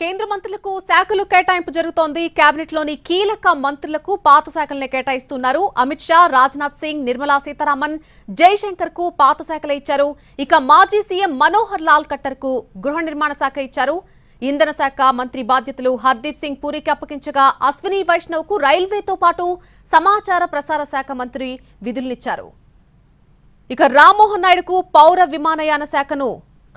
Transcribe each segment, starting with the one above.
కేంద్ర మంత్రులకు శాఖలు కేటాయింపు జరుగుతోంది. కేబినెట్ లోని కీలక మంత్రులకు పాత శాఖలనే కేటాయిస్తున్నారు. అమిత్ షా, రాజ్నాథ్ సింగ్, నిర్మలా సీతారామన్, జైశంకర్ కు పాత శాఖలే ఇచ్చారు. ఇక మాజీ సీఎం మనోహర్ లాల్ ఖట్టర్ కు గృహ నిర్మాణ శాఖ ఇచ్చారు. ఇంధన శాఖ మంత్రి బాధ్యతలు హర్దీప్ సింగ్ పూరికి అప్పగించగా అశ్విని వైష్ణవ్ కు రైల్వేతో పాటు సమాచార ప్రసార శాఖ మంత్రి విధులనిచ్చారు. ఇక రామ్మోహన్ నాయుడుకు పౌర విమానయాన శాఖను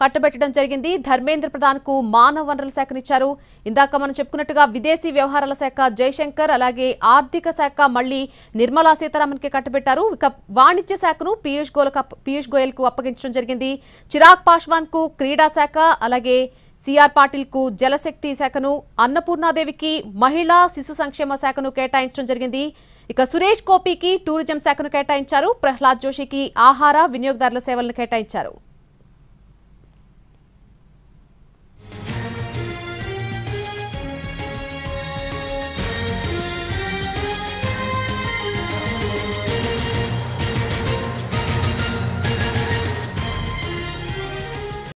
కట్టబెట్టడం జరిగింది. ధర్మేంద్ర ప్రధాన్ కు మానవ వనరుల శాఖనిచ్చారు. ఇందాక మనం చెప్పుకున్నట్టుగా విదేశీ వ్యవహారాల శాఖ జైశంకర్, అలాగే ఆర్థిక శాఖ మళ్లీ నిర్మలా సీతారామన్ కి కట్టబెట్టారు. ఇక వాణిజ్య శాఖను పీయూష్ గోయల్ కు అప్పగించడం జరిగింది. చిరాగ్ పాస్వాన్ కు క్రీడా శాఖ, అలాగే సిఆర్ పాటిల్ కు జలశక్తి శాఖను, అన్నపూర్ణాదేవికి మహిళా శిశు సంక్షేమ శాఖను కేటాయించడం జరిగింది. ఇక సురేష్ గోపికి టూరిజం శాఖను కేటాయించారు. ప్రహ్లాద్ జోషికి ఆహార వినియోగదారుల సేవలను కేటాయించారు.